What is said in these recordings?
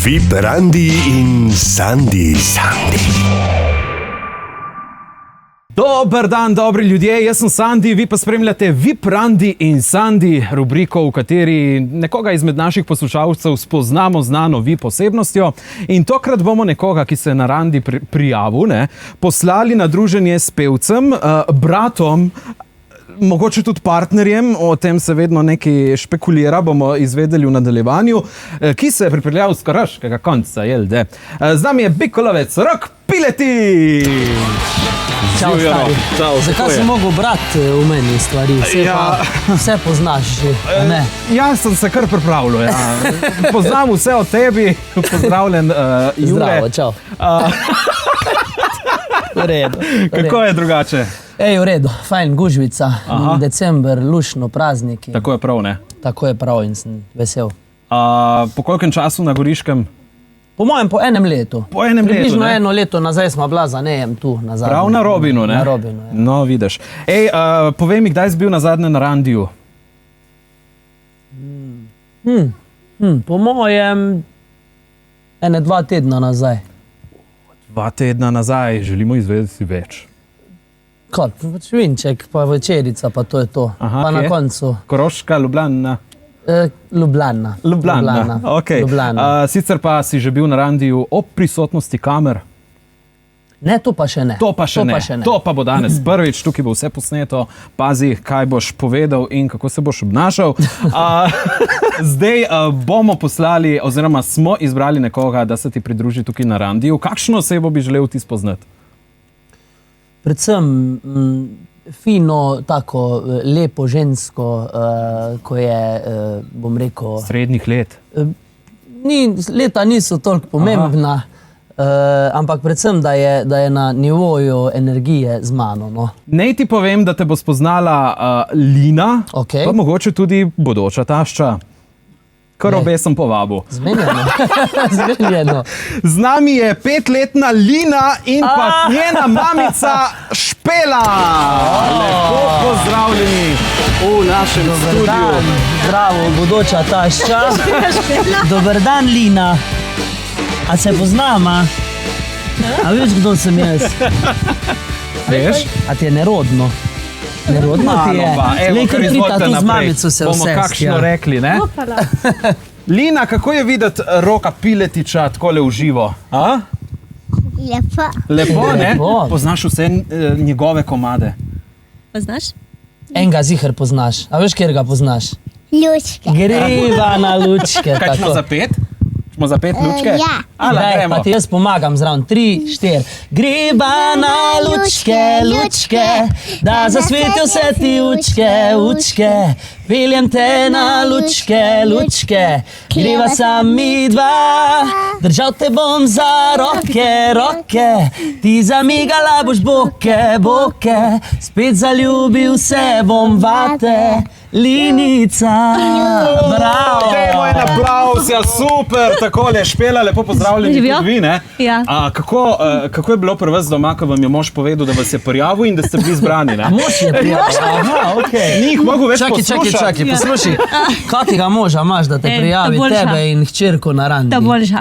VIP Randi in Sandi. Dober dan, dobri ljudje, jaz sem Sandi, vi pa spremljate VIP Randi in Sandi, rubriko, v kateri nekoga izmed naših poslušalcev spoznamo znano VIP osebnostjo. In tokrat bomo nekoga, ki se je na Randi prijavil, poslali na druženje s pevcem, bratom, mogoče tudi partnerjem, o tem se vedno nekaj špekulira, bomo izvedeli v nadaljevanju, ki se je pripeljal z Koroškega konca, jelde. Z nami je Bikolovec, Rok Pileti! Čau, stari. Zakaj si mogel brati v meni stvari? Vse poznaš že, ne? Jaz sem se kar pripravljal, ja. Poznam vse o tebi, pozdravljen, Jure. Zdravo, čau. V redu. Kako je drugače? Ej, v redu, fajn, gužvica, december, lušno, prazniki. Tako je prav, ne? Tako je prav in sem vesel. Po kolikem času na Goriškem? Po mojem, po enem letu. Po enem letu, ne? Približno eno leto nazaj smo bila za nejem tu, nazadnje. Prav na Robinu, ne? Na Robinu, ja. No, vidiš. Ej, povej mi, kdaj si bil nazadnje na Randiju? Po mojem, 2 tedna nazaj. 2 tedna nazaj, želimo izvedeti več. Kot, švinček, pa večerica, pa to je to. Aha, pa na kje? koncu. Koroška, Ljubljana? Ljubljana. Ok. Sicer pa si že bil na Randiju ob prisotnosti kamer? Ne, to pa še ne. To pa še ne. To pa bo danes prvič, tukaj bo vse posneto. Pazi, kaj boš povedal in kako se boš obnašal. Zdaj bomo poslali, oziroma smo izbrali nekoga, da se ti pridruži tukaj na Randiju. Kakšno osebo bi želel ti spoznati? Predvsem fino, tako lepo žensko, ko je, bom rekel... Srednjih let? Leta niso toliko pomembna, ampak predvsem, da je na nivoju energije z mano. No. Naj ti povem, da te bo spoznala Lina, Okay. pa mogoče tudi bodoča tašča. Kar obe sem povabil. Zmenjeno. Z nami je 5-letna Lina in pa njena mamica Špela. Lepo pozdravljeni v našem studiu. Dan, zdravo, bodoča tašča. Dober dan, Lina. A se poznama? A veš, kdo sem jaz? Veš? A ti je nerodno? Nerodno ti je. Evo, kar izvolite z mamico se bomo vse. kakšno rekli, ne? Lina, kako je videti Roka Piletiča takole v živo? Lepo. Lepo, ne? Lepo. Poznaš vse njegove komade? Poznaš? Enega ziher poznaš. A veš, kjer ga poznaš? Lučke. Greva na lučke. Kaj smo za 5? Smo za 5 lučke? Ja. Ala, Daj, gremo. pa ti jaz pomagam zraven. 3, 4. Greva na lučke, lučke, da zasvetijo se ti učke. Peljem te na lučke, lučke, greva sami 2. Držal te bom za roke, ti zamigala boš boke, spet zaljubil se bom vate. Linica, bravo! Dajmo en aplavz, ja super, takole, Špela, lepo pozdravljeni tudi vi, ne? Ja. Kako je bilo pri vas doma, ko vam je mož povedal, da vas je prijavil in da ste bili izbrani, ne? Mož je prijavil, aha, okej. Ni jih mogel več poslušati. Čakaj, poslušaj. Kakega moža imaš, da te prijavi tebe in hčerko na Randi? Da boljša.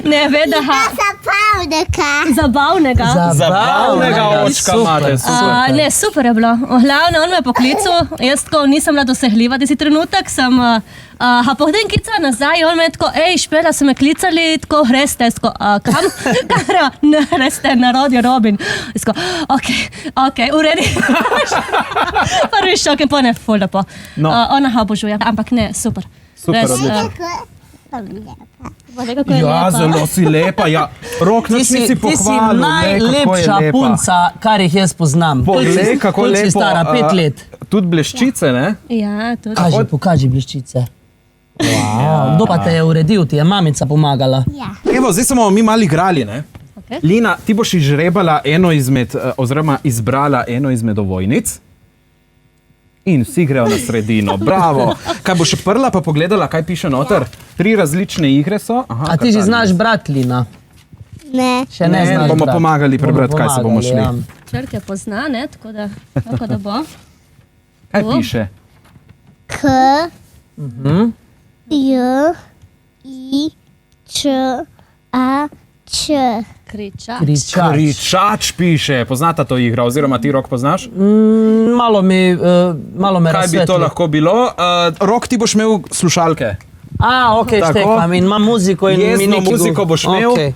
Ne, vedaha. Zabavnega. Zabavnega očka imate, super. Ne, super je bilo. Glavno, on me je poklical, jaz tako nisem bila dosegljiva, da si trenutek sem... A potem klica nazaj, on me je tako, ej, Špela, so me klicali, tako, greste, tako, kam? Kara, ne, greste, na Radio Robin. Jaz tako, okej, uredi. Prvi šok in pone, ful lepo. Ona obožuje, ampak ne, super. Super, odlično. Ja, zelo si lepa, ja. Rok, nič nisi pohvalil, najlepša punca, kar jih jaz poznam. Poglej, kako lepo. Koliko si stara, 5 let. Tudi bleščice, ne? Ja, tudi. Pokaži bleščice. Wow. Kdo pa te je uredil, ti je mamica pomagala? Ja. Evo, zdaj smo mi malo igrali, ne? Okay. Lina, ti boš izžrebala oziroma izbrala eno izmed ovojnic in vsi grejo na sredino. Bravo! Kaj boš odprla pa pogledala, kaj piše noter? 3 različne igre so. Aha, a ti že znaš brat, Lina? Ne. Še ne znaš bomo brat. pomagali prebrati, kaj se bomo šli. Ja. Črke pozna, ne, tako da bo. Kaj piše? K, J, I, Č, A, Č. Kričač. Kričač. Kričač piše, poznata to igro, oziroma ti, Rok, poznaš? Malo me Kaj bi to lahko bilo? Rok, ti boš imel slušalke. Ok, Tako. štekam in imam muziko in mi Jezno nekaj muziko boš imel. Okay.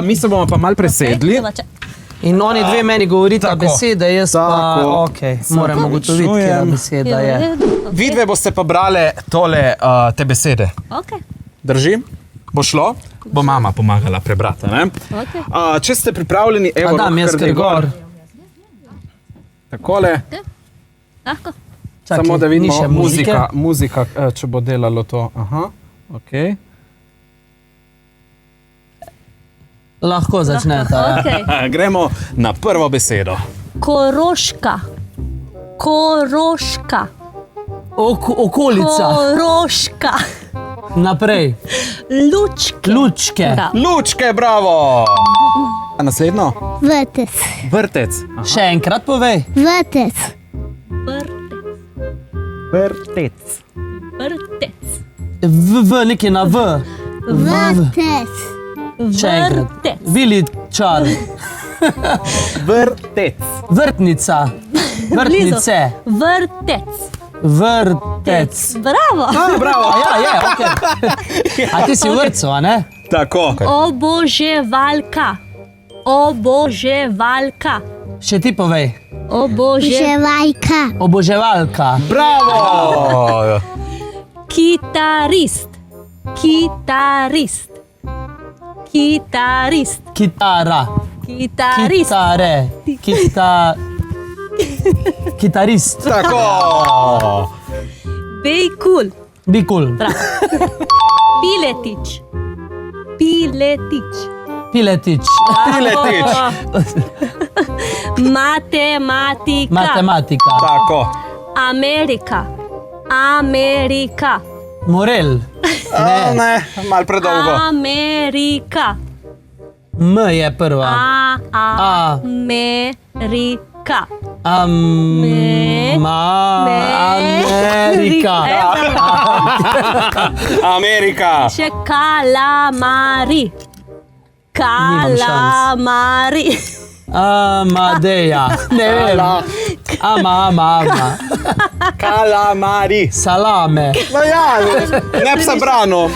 Mi se bomo pa mal presedli. In oni dve meni govorita Tako. besede, jaz pa, Tako. moram ugotoviti, čujem. kjera beseda je. Vidve boste pa brale te besede. Okay. Drži? Bo šlo? Bo mama pomagala prebrati, ne? Okay. Če ste pripravljeni, evo, Adam, Rok, jaz kar kar gor. Takole. Lahko. Čakaj, Samo da ni vidimo še muzika, če bo delalo to. Aha, ok. Lahko začnete. Ja. Okay. Gremo na prvo besedo. Koroška. Koroška. Okolica. Koroška. Naprej. Lučke. Lučke. Prav. Lučke, bravo! A naslednjo? Vrtec. Vrtec. Še enkrat povej. Vrtec. Vrtec. Vrtec. V nekaj na V. Vrtec. Še enkrat. Vrtec. Viličar. Vrtec. Vrtnica. Vrtnice. Vrtec. Vrtec. Bravo. Bravo! Ja, je, ok. A ti si v vrtcu, a ne? Tako. Oboževalka. Oboževalka. Še ti povej. Želajka. Oboževalka. Bravo! Kitarist. Kitarist. Kitarist. Kitara. Kitarist. Kitare. Kitarist. Tako! Bejkul. Bikul. Piletič. Piletič. Piletič. Piletič. Matematika. Matematika. Tako. Amerika. Amerika. Morel. Ne, mal predolgo. Amerika. M je prva. Amerika. Amerika. Amerika. Še kalamari. Kalamari. Amadeja. Ne vem. Ama. Kalamari. Salame. No ja, ne bi se branil.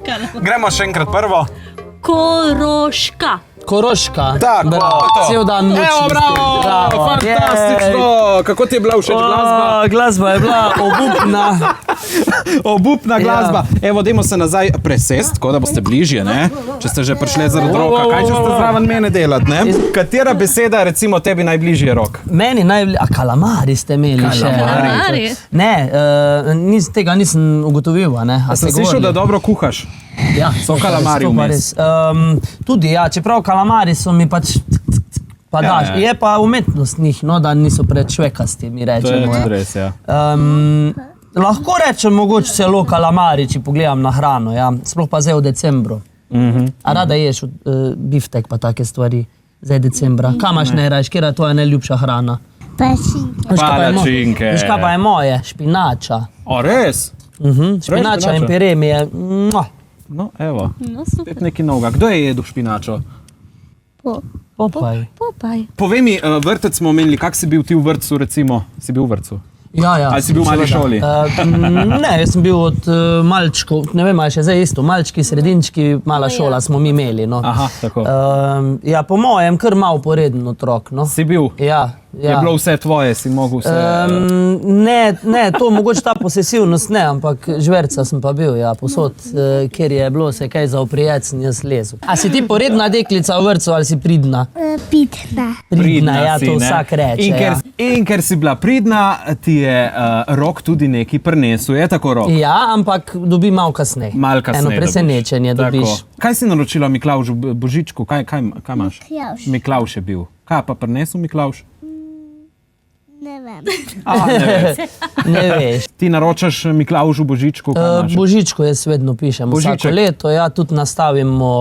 Kalamari. Gremo še enkrat prvo. Koroška. Koroška. Tako, Bravo. to. Cel dan mučim. Evo, bravo, fantastično. Kako ti je bila všeč glasba? Glasba je bila obupna. Obupna glasba. Evo, dajmo se nazaj presest, tako da boste bližje, ne? Če ste že prišli zaradi Roka, kaj če ste zraven mene delati, ne? Katera beseda je recimo tebi najbližje, Rok? Meni najbližje, kalamari ste imeli še. Kalamari. Ne, tega nisem ugotovil, a ne? A Sem ste slišal, govorili? da dobro kuhaš. Ja, So kalamari to pa vmes. res. Tudi ja, čeprav kalamari so mi pač pa Ja, daš. ja. Je pa umetnost njih, no, da niso prečvekasti, mi To je rečemo. tudi res, ja. Lahko rečem mogoče celo kalamari, če pogledam na hrano, ja. Sploh pa zdaj v decembru. A rada ješ biftek pa take stvari zdaj decembra? Kaj imaš najrajš, kera je tvoja najljubša hrana? Pašinke. Palačinke. Veš, kaj pa je moje? Špinača. O, res? Špinača in pire mi je... No, evo. No, super. Spet nekaj novega. Kdo je jedel špinačo? Popaj. Popaj. Povej mi, vrtec smo omenili, kak si bil ti v vrtcu, recimo? Si bil v vrtcu? Ja. Ali si bil v mali šoli? Ne, jaz sem bil od malčkov, ne vem, ali še zdaj isto, malčki, sredinčki, mala šola smo mi imeli. No. Aha, tako. Ja, po mojem, kar mal poreden otrok. No. Si bil? Ja. Je bilo vse tvoje, si mogel vse... Ne, to mogoče ta posesivnost ne, ampak žverca sem pa bil, ja, posod, kjer je bilo se kaj za oprijec, sem jaz lezel. A si ti poredna deklica v vrtcu ali si pridna? Pidna. Pridna, ja, si, to ne? vsak reče. In ker si bila pridna, ti je Rok tudi nekaj prinesel, je tako, Rok? Ja, ampak dobi malo kasneje. Malo kasneje Eno presenečenje dobiš. Kaj si naročila Miklavžu Božičku? Kaj imaš? Miklavž. Miklavž je bil. Kaj pa prinesel Miklavž? Ne vem. Ne veš. Ti naročaš Miklavžu Božičku? Božičko jaz vedno pišem. Božiček. Vsako leto, ja, tudi nastavimo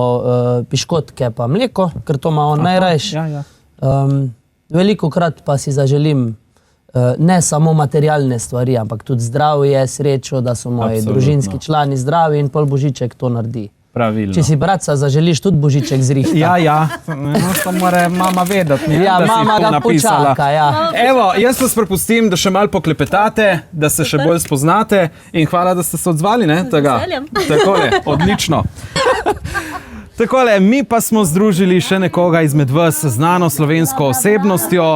piškotke pa mleko, ker to ima on najrajš. Ja. Veliko krat pa si zaželim ne samo materialne stvari, ampak tudi zdravje, srečo, da so moji Absolutno. družinski člani zdravi in pol Božiček to naredi. Pravilno. Če si bratca zaželiš, tudi Božiček zrihta. Ja, no, to mora mama vedeti. Ne, Ja, da si mama to ga napisala. počaka, ja. Evo, jaz vas prepustim, da še malo poklepetate, da se še bolj spoznate in hvala, da ste se odzvali. Ne, tega. veseljem. Takole, odlično. Takole, mi pa smo združili še nekoga izmed vas z znano slovensko osebnostjo.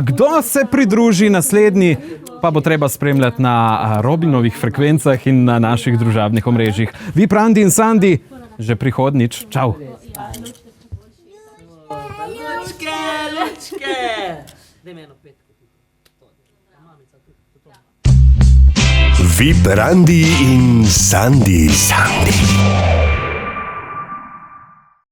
Kdo se pridruži naslednji, pa bo treba spremljati na Robinovih frekvencah in na naših družabnih omrežjih. VIP Randi in Sandi, že prihodnič. Čau. VIP Randi in Sandi.